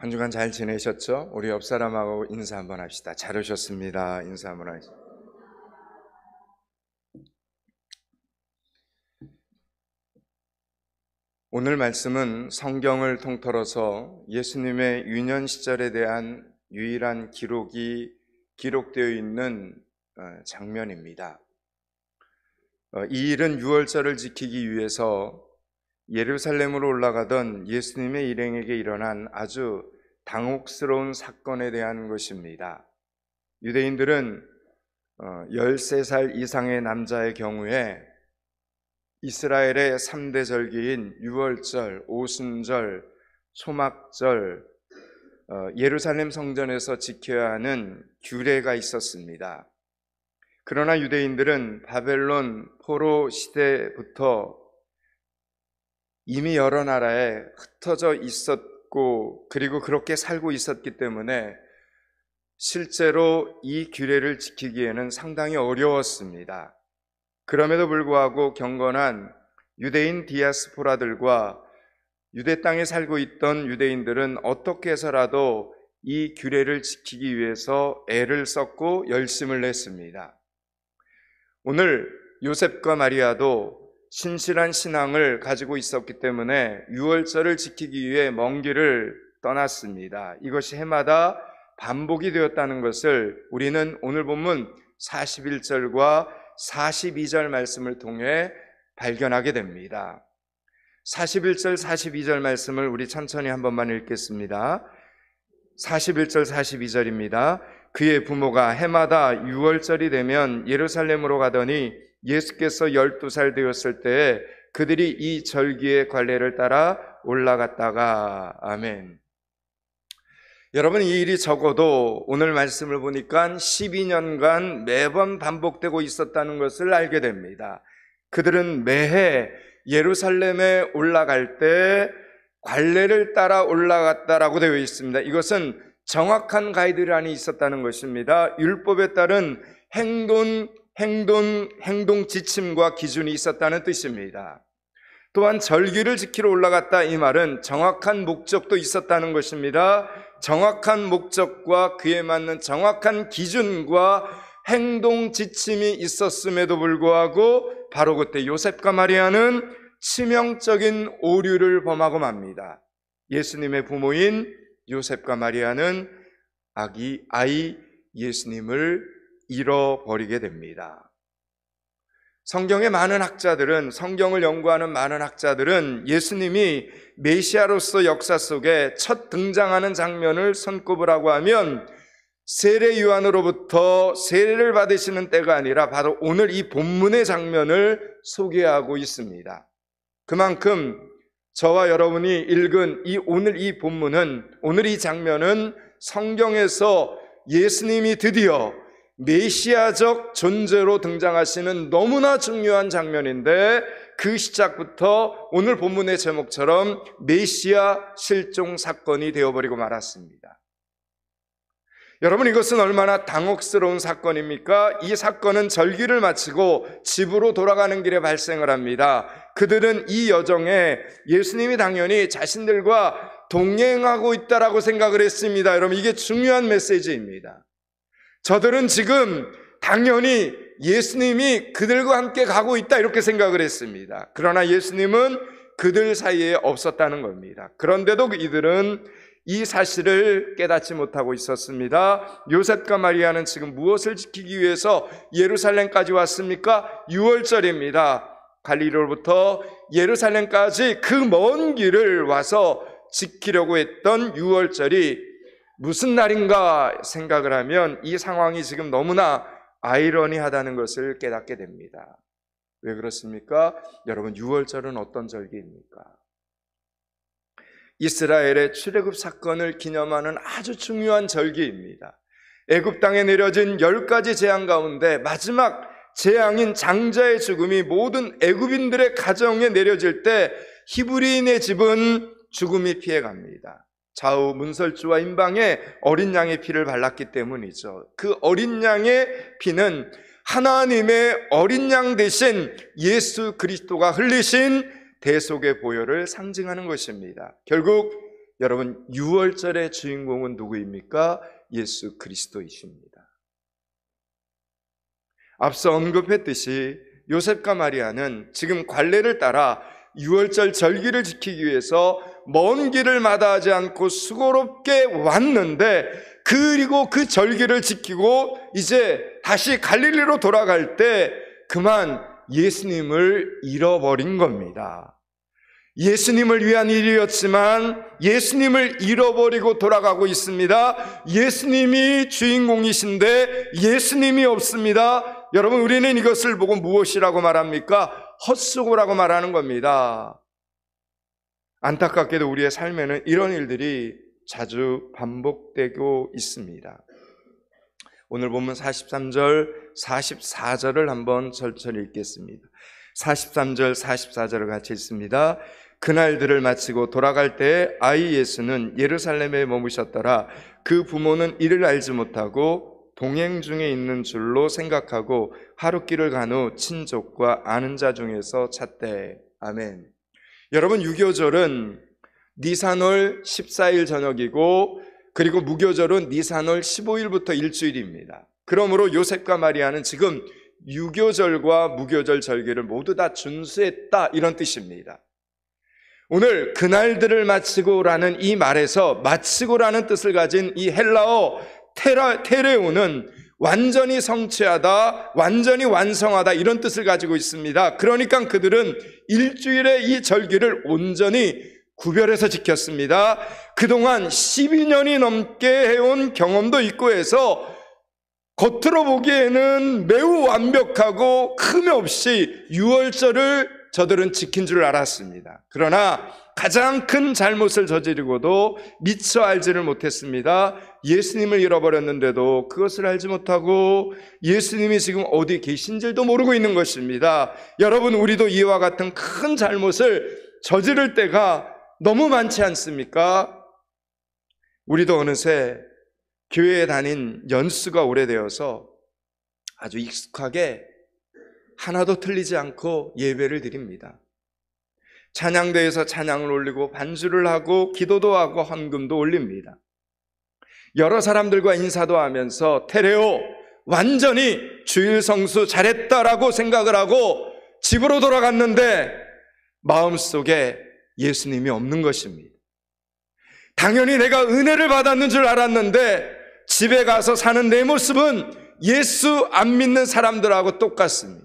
한 주간 잘 지내셨죠? 우리 옆 사람하고 인사 한번 합시다. 잘 오셨습니다. 인사 한번 하시죠. 오늘 말씀은 성경을 통틀어서 예수님의 유년 시절에 대한 유일한 기록이 기록되어 있는 장면입니다. 이 일은 유월절을 지키기 위해서 예루살렘으로 올라가던 예수님의 일행에게 일어난 아주 당혹스러운 사건에 대한 것입니다. 유대인들은 13살 이상의 남자의 경우에 이스라엘의 3대 절기인 유월절, 오순절, 초막절, 예루살렘 성전에서 지켜야 하는 규례가 있었습니다. 그러나 유대인들은 바벨론 포로 시대부터 이미 여러 나라에 흩어져 있었고 그리고 그렇게 살고 있었기 때문에 실제로 이 규례를 지키기에는 상당히 어려웠습니다. 그럼에도 불구하고 경건한 유대인 디아스포라들과 유대 땅에 살고 있던 유대인들은 어떻게 해서라도 이 규례를 지키기 위해서 애를 썼고 열심을 냈습니다. 오늘 요셉과 마리아도 신실한 신앙을 가지고 있었기 때문에 유월절을 지키기 위해 먼 길을 떠났습니다. 이것이 해마다 반복이 되었다는 것을 우리는 오늘 본문 41절과 42절 말씀을 통해 발견하게 됩니다. 41절, 42절 말씀을 우리 천천히 한 번만 읽겠습니다. 41절, 42절입니다. 그의 부모가 해마다 유월절이 되면 예루살렘으로 가더니 예수께서 12살 되었을 때에 그들이 이 절기의 관례를 따라 올라갔다가. 아멘. 여러분, 이 일이 적어도 오늘 말씀을 보니까 12년간 매번 반복되고 있었다는 것을 알게 됩니다. 그들은 매해 예루살렘에 올라갈 때 관례를 따라 올라갔다라고 되어 있습니다. 이것은 정확한 가이드라인이 있었다는 것입니다. 율법에 따른 행동 지침과 기준이 있었다는 뜻입니다. 또한 절기를 지키러 올라갔다, 이 말은 정확한 목적도 있었다는 것입니다. 정확한 목적과 그에 맞는 정확한 기준과 행동 지침이 있었음에도 불구하고 바로 그때 요셉과 마리아는 치명적인 오류를 범하고 맙니다. 예수님의 부모인 요셉과 마리아는 아이 예수님을 잃어버리게 됩니다. 성경의 많은 학자들은, 성경을 연구하는 많은 학자들은 예수님이 메시아로서 역사 속에 첫 등장하는 장면을 손꼽으라고 하면 세례 요한으로부터 세례를 받으시는 때가 아니라 바로 오늘 이 본문의 장면을 소개하고 있습니다. 그만큼 저와 여러분이 읽은 오늘 이 본문은, 오늘 이 장면은 성경에서 예수님이 드디어 메시아적 존재로 등장하시는 너무나 중요한 장면인데, 그 시작부터 오늘 본문의 제목처럼 메시아 실종 사건이 되어버리고 말았습니다. 여러분, 이것은 얼마나 당혹스러운 사건입니까? 이 사건은 절기를 마치고 집으로 돌아가는 길에 발생을 합니다. 그들은 이 여정에 예수님이 당연히 자신들과 동행하고 있다라고 생각을 했습니다. 여러분, 이게 중요한 메시지입니다. 저들은 지금 당연히 예수님이 그들과 함께 가고 있다, 이렇게 생각을 했습니다. 그러나 예수님은 그들 사이에 없었다는 겁니다. 그런데도 이들은 이 사실을 깨닫지 못하고 있었습니다. 요셉과 마리아는 지금 무엇을 지키기 위해서 예루살렘까지 왔습니까? 유월절입니다. 갈릴리로부터 예루살렘까지 그 먼 길을 와서 지키려고 했던 유월절이 무슨 날인가 생각을 하면 이 상황이 지금 너무나 아이러니하다는 것을 깨닫게 됩니다. 왜 그렇습니까? 여러분, 유월절은 어떤 절기입니까? 이스라엘의 출애굽 사건을 기념하는 아주 중요한 절기입니다. 애굽 땅에 내려진 10가지 재앙 가운데 마지막 재앙인 장자의 죽음이 모든 애굽인들의 가정에 내려질 때 히브리인의 집은 죽음이 피해갑니다. 좌우 문설주와 임방에 어린 양의 피를 발랐기 때문이죠. 그 어린 양의 피는 하나님의 어린 양 대신 예수 그리스도가 흘리신 대속의 보혈을 상징하는 것입니다. 결국 여러분, 유월절의 주인공은 누구입니까? 예수 그리스도이십니다. 앞서 언급했듯이 요셉과 마리아는 지금 관례를 따라 유월절 절기를 지키기 위해서 먼 길을 마다하지 않고 수고롭게 왔는데, 그리고 그 절기를 지키고 이제 다시 갈릴리로 돌아갈 때 그만 예수님을 잃어버린 겁니다. 예수님을 위한 일이었지만 예수님을 잃어버리고 돌아가고 있습니다. 예수님이 주인공이신데 예수님이 없습니다. 여러분, 우리는 이것을 보고 무엇이라고 말합니까? 헛수고라고 말하는 겁니다. 안타깝게도 우리의 삶에는 이런 일들이 자주 반복되고 있습니다. 오늘 본문 43절, 44절을 한번 천천히 읽겠습니다. 43절, 44절을 같이 읽습니다. 그날들을 마치고 돌아갈 때 아이 예수는 예루살렘에 머무셨더라. 그 부모는 이를 알지 못하고 동행 중에 있는 줄로 생각하고 하룻길을 간 후 친족과 아는 자 중에서 찾되. 아멘. 여러분, 유교절은 니산월 14일 저녁이고, 그리고 무교절은 니산월 15일부터 일주일입니다. 그러므로 요셉과 마리아는 지금 유교절과 무교절 절기를 모두 다 준수했다, 이런 뜻입니다. 오늘 그날들을 마치고라는 이 말에서 마치고라는 뜻을 가진 이 헬라어 테레오는 완전히 성취하다, 완전히 완성하다, 이런 뜻을 가지고 있습니다. 그러니까 그들은 일주일의 이 절기를 온전히 구별해서 지켰습니다. 그동안 12년이 넘게 해온 경험도 있고 해서 겉으로 보기에는 매우 완벽하고 흠이 없이 유월절을 저들은 지킨 줄 알았습니다. 그러나 가장 큰 잘못을 저지르고도 미처 알지를 못했습니다. 예수님을 잃어버렸는데도 그것을 알지 못하고 예수님이 지금 어디 계신지도 모르고 있는 것입니다. 여러분, 우리도 이와 같은 큰 잘못을 저지를 때가 너무 많지 않습니까? 우리도 어느새 교회에 다닌 연수가 오래되어서 아주 익숙하게 하나도 틀리지 않고 예배를 드립니다. 찬양대에서 찬양을 올리고 반주를 하고 기도도 하고 헌금도 올립니다. 여러 사람들과 인사도 하면서 테레오, 완전히 주일 성수 잘했다라고 생각을 하고 집으로 돌아갔는데 마음속에 예수님이 없는 것입니다. 당연히 내가 은혜를 받았는 줄 알았는데 집에 가서 사는 내 모습은 예수 안 믿는 사람들하고 똑같습니다.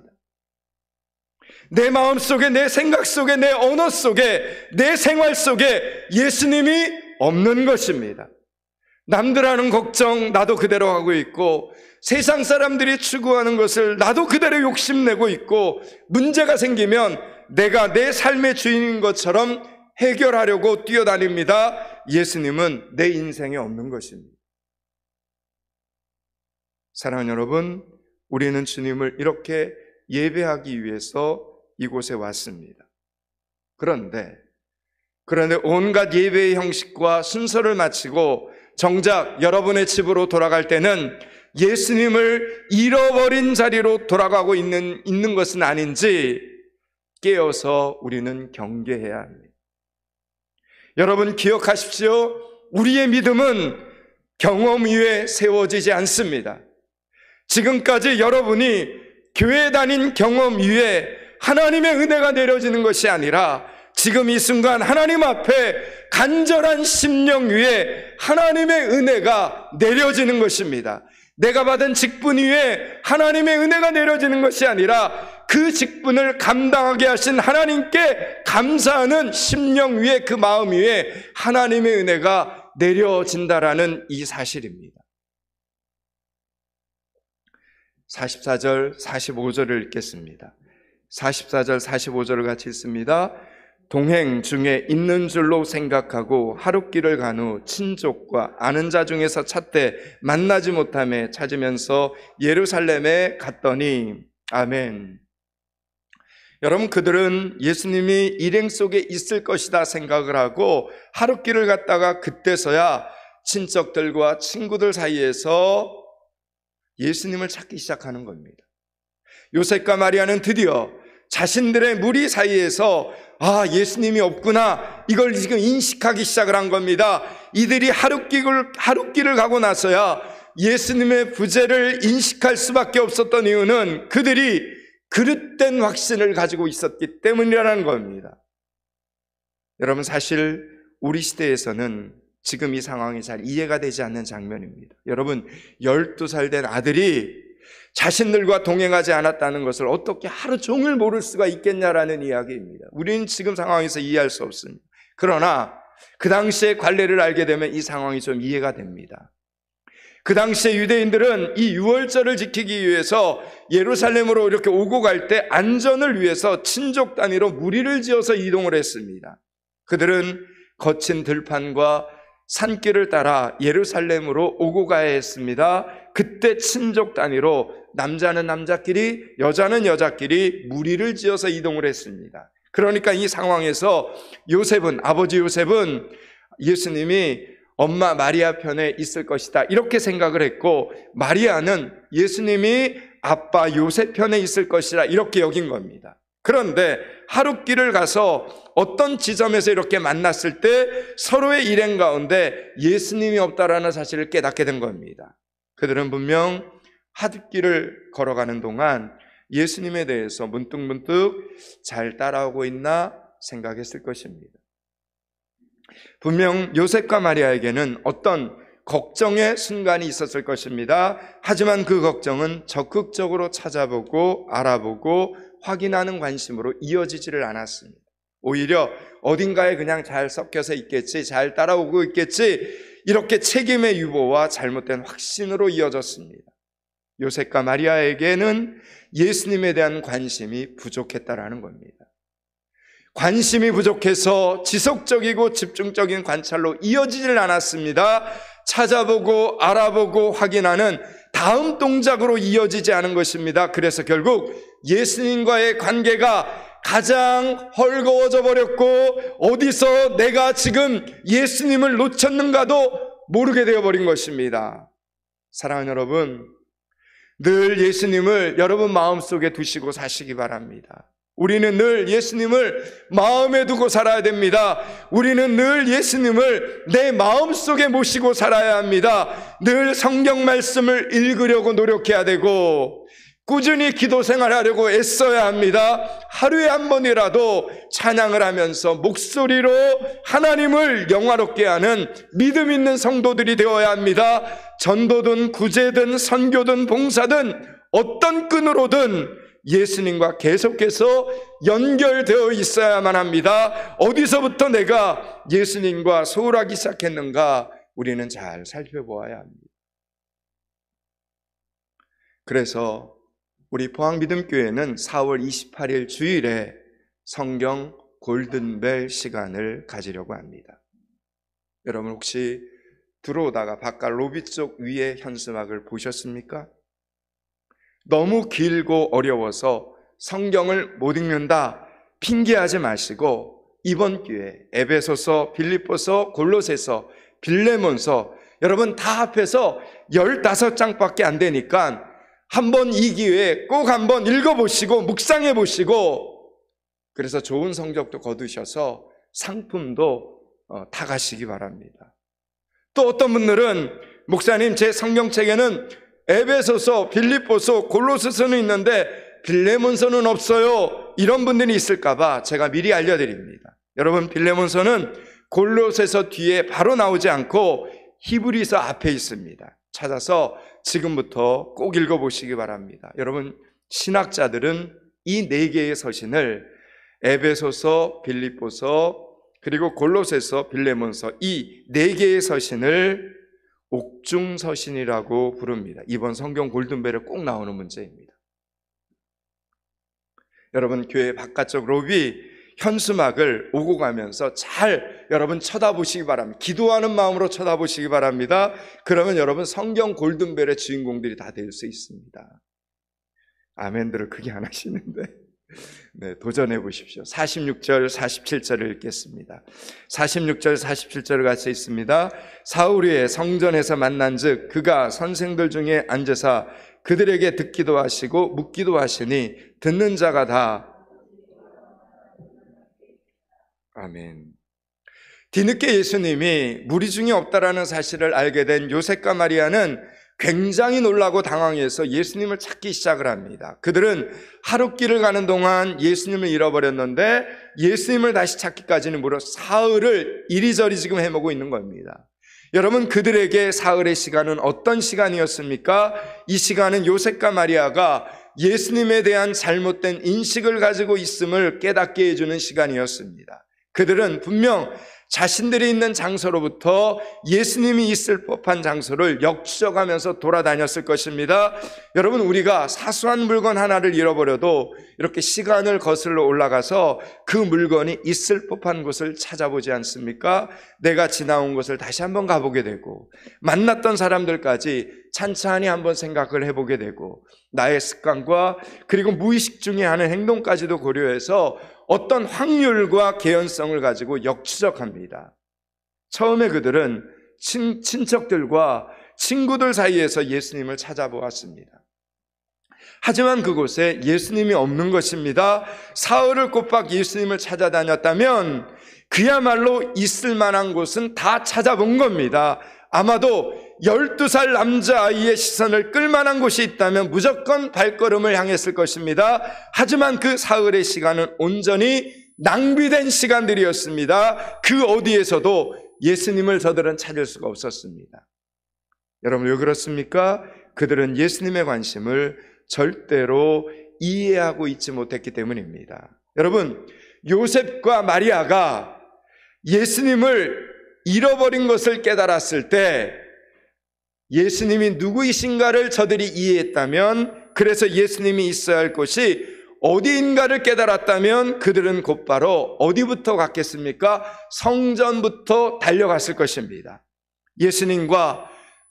내 마음 속에, 내 생각 속에, 내 언어 속에, 내 생활 속에 예수님이 없는 것입니다. 남들 하는 걱정 나도 그대로 하고 있고, 세상 사람들이 추구하는 것을 나도 그대로 욕심내고 있고, 문제가 생기면 내가 내 삶의 주인인 것처럼 해결하려고 뛰어다닙니다. 예수님은 내 인생에 없는 것입니다. 사랑하는 여러분, 우리는 주님을 이렇게 예배하기 위해서 이곳에 왔습니다. 그런데 온갖 예배의 형식과 순서를 마치고 정작 여러분의 집으로 돌아갈 때는 예수님을 잃어버린 자리로 돌아가고 있는 것은 아닌지 깨어서 우리는 경계해야 합니다. 여러분, 기억하십시오. 우리의 믿음은 경험 위에 세워지지 않습니다. 지금까지 여러분이 교회 다닌 경험 위에 하나님의 은혜가 내려지는 것이 아니라 지금 이 순간 하나님 앞에 간절한 심령 위에 하나님의 은혜가 내려지는 것입니다. 내가 받은 직분 위에 하나님의 은혜가 내려지는 것이 아니라 그 직분을 감당하게 하신 하나님께 감사하는 심령 위에, 그 마음 위에 하나님의 은혜가 내려진다라는 이 사실입니다. 44절, 45절을 읽겠습니다. 44절, 45절을 같이 읽습니다. 동행 중에 있는 줄로 생각하고 하룻길을 간 후 친족과 아는 자 중에서 찾되 만나지 못하며 찾으면서 예루살렘에 갔더니. 아멘. 여러분, 그들은 예수님이 일행 속에 있을 것이다 생각을 하고 하룻길을 갔다가 그때서야 친척들과 친구들 사이에서 예수님을 찾기 시작하는 겁니다. 요셉과 마리아는 드디어 자신들의 무리 사이에서 예수님이 없구나, 이걸 지금 인식하기 시작을 한 겁니다. 이들이 하룻길을 가고 나서야 예수님의 부재를 인식할 수밖에 없었던 이유는 그들이 그릇된 확신을 가지고 있었기 때문이라는 겁니다. 여러분, 사실 우리 시대에서는 지금 이 상황이 잘 이해가 되지 않는 장면입니다. 여러분, 12살 된 아들이 자신들과 동행하지 않았다는 것을 어떻게 하루 종일 모를 수가 있겠냐라는 이야기입니다. 우리는 지금 상황에서 이해할 수 없습니다. 그러나 그 당시의 관례를 알게 되면 이 상황이 좀 이해가 됩니다. 그 당시에 유대인들은 이 유월절을 지키기 위해서 예루살렘으로 이렇게 오고 갈 때 안전을 위해서 친족 단위로 무리를 지어서 이동을 했습니다. 그들은 거친 들판과 산길을 따라 예루살렘으로 오고 가야 했습니다. 그때 친족 단위로 남자는 남자끼리, 여자는 여자끼리 무리를 지어서 이동을 했습니다. 그러니까 이 상황에서 아버지 요셉은 예수님이 엄마 마리아 편에 있을 것이다, 이렇게 생각을 했고, 마리아는 예수님이 아빠 요셉 편에 있을 것이다, 이렇게 여긴 겁니다. 그런데 하룻길을 가서 어떤 지점에서 이렇게 만났을 때 서로의 일행 가운데 예수님이 없다라는 사실을 깨닫게 된 겁니다. 그들은 분명 하룻길을 걸어가는 동안 예수님에 대해서 문득문득 잘 따라오고 있나 생각했을 것입니다. 분명 요셉과 마리아에게는 어떤 걱정의 순간이 있었을 것입니다. 하지만 그 걱정은 적극적으로 찾아보고 알아보고 확인하는 관심으로 이어지지를 않았습니다. 오히려 어딘가에 그냥 잘 섞여서 있겠지, 잘 따라오고 있겠지, 이렇게 책임의 유보와 잘못된 확신으로 이어졌습니다. 요셉과 마리아에게는 예수님에 대한 관심이 부족했다라는 겁니다. 관심이 부족해서 지속적이고 집중적인 관찰로 이어지질 않았습니다. 찾아보고 알아보고 확인하는 다음 동작으로 이어지지 않은 것입니다. 그래서 결국 예수님과의 관계가 가장 헐거워져 버렸고, 어디서 내가 지금 예수님을 놓쳤는가도 모르게 되어버린 것입니다. 사랑하는 여러분, 늘 예수님을 여러분 마음속에 두시고 사시기 바랍니다. 우리는 늘 예수님을 마음에 두고 살아야 됩니다. 우리는 늘 예수님을 내 마음속에 모시고 살아야 합니다. 늘 성경 말씀을 읽으려고 노력해야 되고, 꾸준히 기도 생활하려고 애써야 합니다. 하루에 한 번이라도 찬양을 하면서 목소리로 하나님을 영화롭게 하는 믿음 있는 성도들이 되어야 합니다. 전도든 구제든 선교든 봉사든 어떤 끈으로든 예수님과 계속해서 연결되어 있어야만 합니다. 어디서부터 내가 예수님과 소홀하기 시작했는가, 우리는 잘 살펴보아야 합니다. 그래서 우리 포항믿음교회는 4월 28일 주일에 성경 골든벨 시간을 가지려고 합니다. 여러분, 혹시 들어오다가 바깥 로비 쪽 위에 현수막을 보셨습니까? 너무 길고 어려워서 성경을 못 읽는다 핑계하지 마시고, 이번 기회에 에베소서, 빌립보서, 골로새서, 빌레몬서, 여러분 다 합해서 15장밖에 안 되니까 한번 이 기회에 꼭 한번 읽어보시고 묵상해 보시고, 그래서 좋은 성적도 거두셔서 상품도 타가시기 바랍니다. 또 어떤 분들은 목사님, 제 성경책에는 에베소서, 빌립보서, 골로새서는 있는데 빌레몬서는 없어요, 이런 분들이 있을까봐 제가 미리 알려드립니다. 여러분, 빌레몬서는 골로새서 뒤에 바로 나오지 않고 히브리서 앞에 있습니다. 찾아서 지금부터 꼭 읽어보시기 바랍니다. 여러분, 신학자들은 이 4개의 서신을 에베소서, 빌립보서, 그리고 골로새서, 빌레몬서, 이 4개의 서신을 옥중서신이라고 부릅니다. 이번 성경 골든벨에 꼭 나오는 문제입니다. 여러분, 교회 바깥쪽 로비 현수막을 오고 가면서 잘 여러분 쳐다보시기 바랍니다. 기도하는 마음으로 쳐다보시기 바랍니다. 그러면 여러분 성경 골든벨의 주인공들이 다 될 수 있습니다. 아멘들을 크게 안 하시는데 네, 도전해 보십시오. 46절 47절을 읽겠습니다. 46절 47절을 같이 읽습니다. 사울이 성전에서 만난즉 그가 선생들 중에 앉으사 그들에게 듣기도 하시고 묻기도 하시니 듣는 자가 다 아멘. 뒤늦게 예수님이 무리 중에 없다라는 사실을 알게 된 요셉과 마리아는 굉장히 놀라고 당황해서 예수님을 찾기 시작을 합니다. 그들은 하룻길을 가는 동안 예수님을 잃어버렸는데 예수님을 다시 찾기까지는 무려 사흘을 이리저리 지금 헤매고 있는 겁니다. 여러분, 그들에게 사흘의 시간은 어떤 시간이었습니까? 이 시간은 요셉과 마리아가 예수님에 대한 잘못된 인식을 가지고 있음을 깨닫게 해주는 시간이었습니다. 그들은 분명 자신들이 있는 장소로부터 예수님이 있을 법한 장소를 역추적하면서 돌아다녔을 것입니다. 여러분, 우리가 사소한 물건 하나를 잃어버려도 이렇게 시간을 거슬러 올라가서 그 물건이 있을 법한 곳을 찾아보지 않습니까? 내가 지나온 곳을 다시 한번 가보게 되고, 만났던 사람들까지 찬찬히 한번 생각을 해보게 되고, 나의 습관과 그리고 무의식 중에 하는 행동까지도 고려해서 어떤 확률과 개연성을 가지고 역추적합니다. 처음에 그들은 친척들과 친구들 사이에서 예수님을 찾아보았습니다. 하지만 그곳에 예수님이 없는 것입니다. 사흘을 꼬박 예수님을 찾아다녔다면 그야말로 있을 만한 곳은 다 찾아본 겁니다. 아마도 12살 남자아이의 시선을 끌만한 곳이 있다면 무조건 발걸음을 향했을 것입니다. 하지만 그 사흘의 시간은 온전히 낭비된 시간들이었습니다. 그 어디에서도 예수님을 저들은 찾을 수가 없었습니다. 여러분, 왜 그렇습니까? 그들은 예수님의 관심을 절대로 이해하고 있지 못했기 때문입니다. 여러분, 요셉과 마리아가 예수님을 잃어버린 것을 깨달았을 때 예수님이 누구이신가를 저들이 이해했다면, 그래서 예수님이 있어야 할 곳이 어디인가를 깨달았다면 그들은 곧바로 어디부터 갔겠습니까? 성전부터 달려갔을 것입니다. 예수님과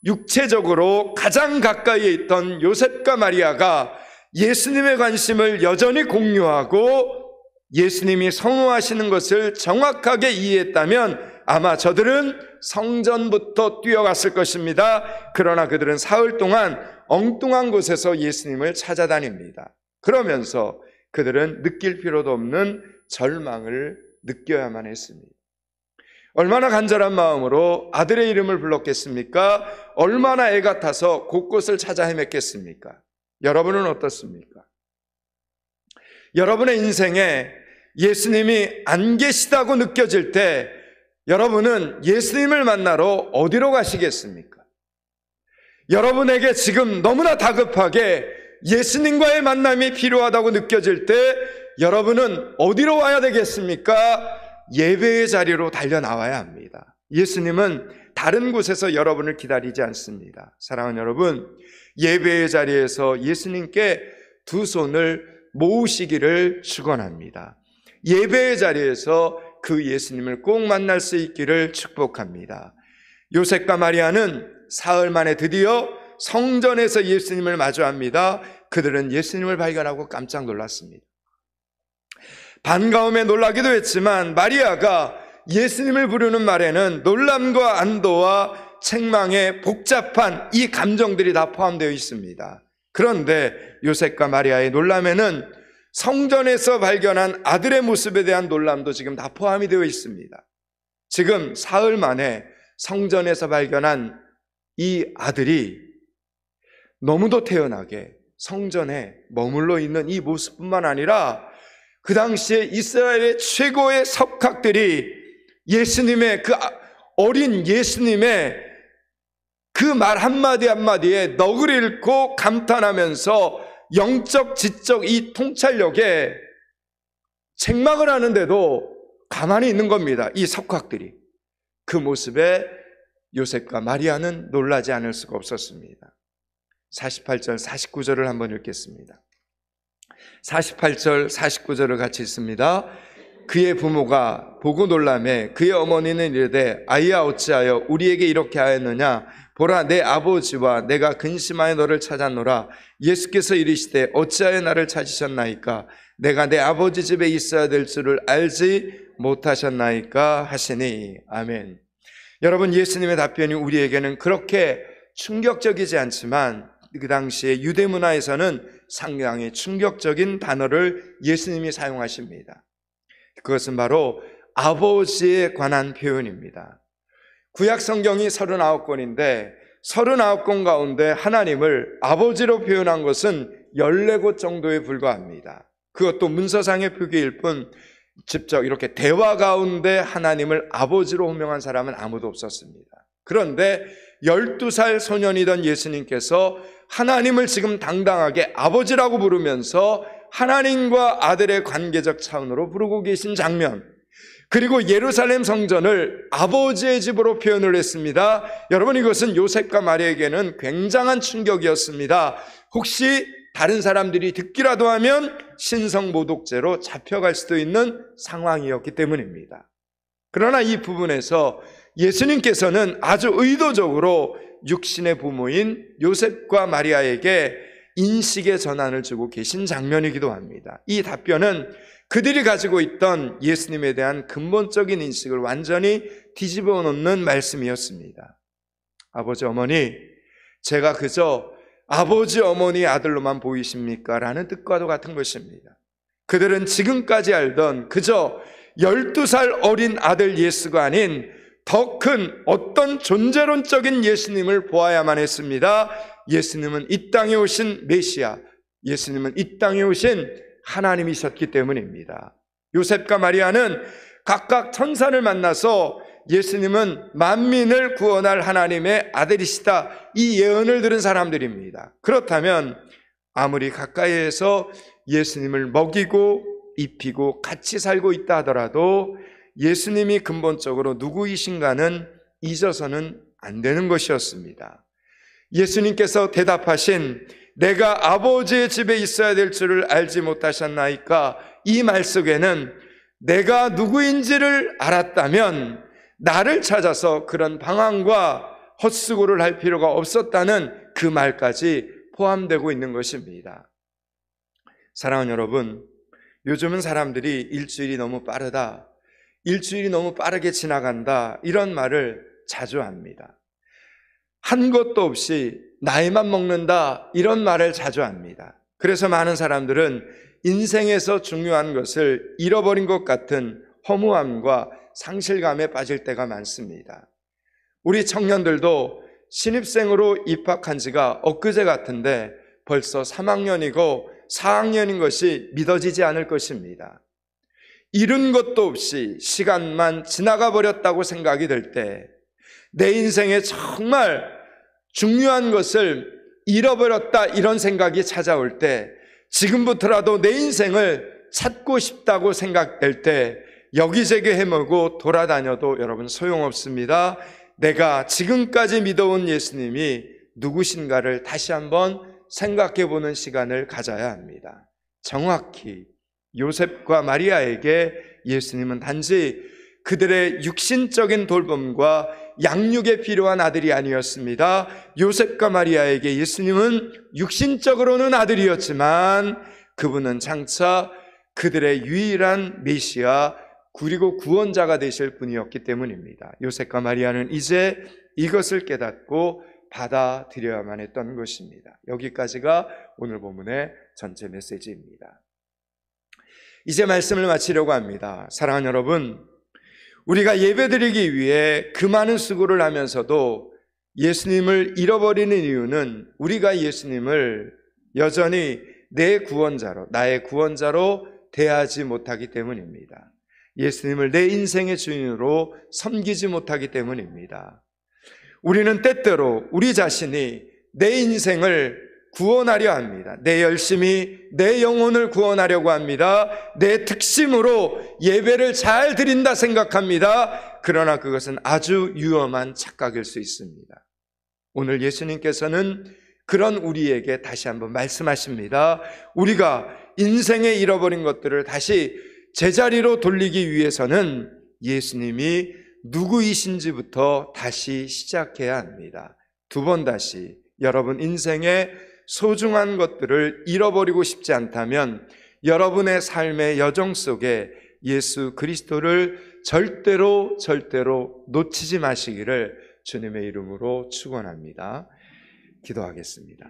육체적으로 가장 가까이에 있던 요셉과 마리아가 예수님의 관심을 여전히 공유하고 예수님이 선호하시는 것을 정확하게 이해했다면 아마 저들은 성전부터 뛰어갔을 것입니다. 그러나 그들은 사흘 동안 엉뚱한 곳에서 예수님을 찾아다닙니다. 그러면서 그들은 느낄 필요도 없는 절망을 느껴야만 했습니다. 얼마나 간절한 마음으로 아들의 이름을 불렀겠습니까? 얼마나 애가 타서 곳곳을 찾아 헤맸겠습니까? 여러분은 어떻습니까? 여러분의 인생에 예수님이 안 계시다고 느껴질 때 여러분은 예수님을 만나러 어디로 가시겠습니까? 여러분에게 지금 너무나 다급하게 예수님과의 만남이 필요하다고 느껴질 때 여러분은 어디로 와야 되겠습니까? 예배의 자리로 달려나와야 합니다. 예수님은 다른 곳에서 여러분을 기다리지 않습니다. 사랑하는 여러분, 예배의 자리에서 예수님께 두 손을 모으시기를 축원합니다. 예배의 자리에서 그 예수님을 꼭 만날 수 있기를 축복합니다. 요셉과 마리아는 사흘 만에 드디어 성전에서 예수님을 마주합니다. 그들은 예수님을 발견하고 깜짝 놀랐습니다. 반가움에 놀라기도 했지만 마리아가 예수님을 부르는 말에는 놀람과 안도와 책망의 복잡한 이 감정들이 다 포함되어 있습니다. 그런데 요셉과 마리아의 놀람에는 성전에서 발견한 아들의 모습에 대한 놀람도 지금 다 포함이 되어 있습니다. 지금 사흘 만에 성전에서 발견한 이 아들이 너무도 태연하게 성전에 머물러 있는 이 모습뿐만 아니라 그 당시에 이스라엘의 최고의 석학들이 예수님의 그 어린 예수님의 그 말 한마디 한마디에 넋을 잃고 감탄하면서 영적, 지적 이 통찰력에 책망을 하는데도 가만히 있는 겁니다. 이 석학들이. 그 모습에 요셉과 마리아는 놀라지 않을 수가 없었습니다. 48절, 49절을 한번 읽겠습니다. 48절, 49절을 같이 읽습니다. 그의 부모가 보고 놀라매 그의 어머니는 이르되 아이야 어찌하여 우리에게 이렇게 하였느냐 보라 내 아버지와 내가 근심하여 너를 찾았노라. 예수께서 이르시되 어찌하여 나를 찾으셨나이까 내가 내 아버지 집에 있어야 될 줄을 알지 못하셨나이까 하시니. 아멘. 여러분, 예수님의 답변이 우리에게는 그렇게 충격적이지 않지만 그 당시에 유대 문화에서는 상당히 충격적인 단어를 예수님이 사용하십니다. 그것은 바로 아버지에 관한 표현입니다. 구약 성경이 39권인데 39권 가운데 하나님을 아버지로 표현한 것은 14곳 정도에 불과합니다. 그것도 문서상의 표기일 뿐 직접 이렇게 대화 가운데 하나님을 아버지로 호명한 사람은 아무도 없었습니다. 그런데 12살 소년이던 예수님께서 하나님을 지금 당당하게 아버지라고 부르면서 하나님과 아들의 관계적 차원으로 부르고 계신 장면, 그리고 예루살렘 성전을 아버지의 집으로 표현을 했습니다. 여러분, 이것은 요셉과 마리아에게는 굉장한 충격이었습니다. 혹시 다른 사람들이 듣기라도 하면 신성모독죄로 잡혀갈 수도 있는 상황이었기 때문입니다. 그러나 이 부분에서 예수님께서는 아주 의도적으로 육신의 부모인 요셉과 마리아에게 인식의 전환을 주고 계신 장면이기도 합니다. 이 답변은 그들이 가지고 있던 예수님에 대한 근본적인 인식을 완전히 뒤집어 놓는 말씀이었습니다. 아버지, 어머니, 제가 그저 아버지, 어머니 아들로만 보이십니까? 라는 뜻과도 같은 것입니다. 그들은 지금까지 알던 그저 12살 어린 아들 예수가 아닌 더 큰 어떤 존재론적인 예수님을 보아야만 했습니다. 예수님은 이 땅에 오신 메시아, 예수님은 이 땅에 오신 하나님이셨기 때문입니다. 요셉과 마리아는 각각 천사를 만나서 예수님은 만민을 구원할 하나님의 아들이시다, 이 예언을 들은 사람들입니다. 그렇다면 아무리 가까이에서 예수님을 먹이고 입히고 같이 살고 있다 하더라도 예수님이 근본적으로 누구이신가는 잊어서는 안 되는 것이었습니다. 예수님께서 대답하신 내가 아버지의 집에 있어야 될 줄을 알지 못하셨나이까, 이 말 속에는 내가 누구인지를 알았다면 나를 찾아서 그런 방황과 헛수고를 할 필요가 없었다는 그 말까지 포함되고 있는 것입니다. 사랑하는 여러분, 요즘은 사람들이 일주일이 너무 빠르다, 일주일이 너무 빠르게 지나간다, 이런 말을 자주 합니다. 한 것도 없이 나이만 먹는다, 이런 말을 자주 합니다. 그래서 많은 사람들은 인생에서 중요한 것을 잃어버린 것 같은 허무함과 상실감에 빠질 때가 많습니다. 우리 청년들도 신입생으로 입학한 지가 엊그제 같은데 벌써 3학년이고 4학년인 것이 믿어지지 않을 것입니다. 잃은 것도 없이 시간만 지나가 버렸다고 생각이 될 때, 내 인생에 정말 중요한 것을 잃어버렸다, 이런 생각이 찾아올 때, 지금부터라도 내 인생을 찾고 싶다고 생각될 때 여기저기 헤매고 돌아다녀도 여러분 소용없습니다. 내가 지금까지 믿어온 예수님이 누구신가를 다시 한번 생각해 보는 시간을 가져야 합니다. 정확히 요셉과 마리아에게 예수님은 단지 그들의 육신적인 돌봄과 양육에 필요한 아들이 아니었습니다. 요셉과 마리아에게 예수님은 육신적으로는 아들이었지만 그분은 장차 그들의 유일한 메시아, 그리고 구원자가 되실 분이었기 때문입니다. 요셉과 마리아는 이제 이것을 깨닫고 받아들여야만 했던 것입니다. 여기까지가 오늘 본문의 전체 메시지입니다. 이제 말씀을 마치려고 합니다. 사랑하는 여러분, 우리가 예배드리기 위해 그 많은 수고를 하면서도 예수님을 잃어버리는 이유는 우리가 예수님을 여전히 내 구원자로, 나의 구원자로 대하지 못하기 때문입니다. 예수님을 내 인생의 주인으로 섬기지 못하기 때문입니다. 우리는 때때로 우리 자신이 내 인생을 구원하려 합니다. 내 열심히 내 영혼을 구원하려고 합니다. 내 특심으로 예배를 잘 드린다 생각합니다. 그러나 그것은 아주 위험한 착각일 수 있습니다. 오늘 예수님께서는 그런 우리에게 다시 한번 말씀하십니다. 우리가 인생에 잃어버린 것들을 다시 제자리로 돌리기 위해서는 예수님이 누구이신지부터 다시 시작해야 합니다. 두 번 다시 여러분 인생의 소중한 것들을 잃어버리고 싶지 않다면 여러분의 삶의 여정 속에 예수 그리스도를 절대로 놓치지 마시기를 주님의 이름으로 축원합니다. 기도하겠습니다.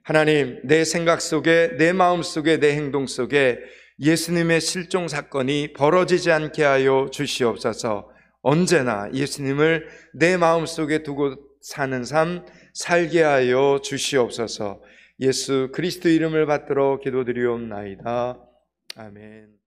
하나님, 내 생각 속에, 내 마음 속에, 내 행동 속에 예수님의 실종 사건이 벌어지지 않게 하여 주시옵소서. 언제나 예수님을 내 마음속에 두고 사는 삶 살게 하여 주시옵소서. 예수 그리스도 이름을 받들어 기도드리옵나이다. 아멘.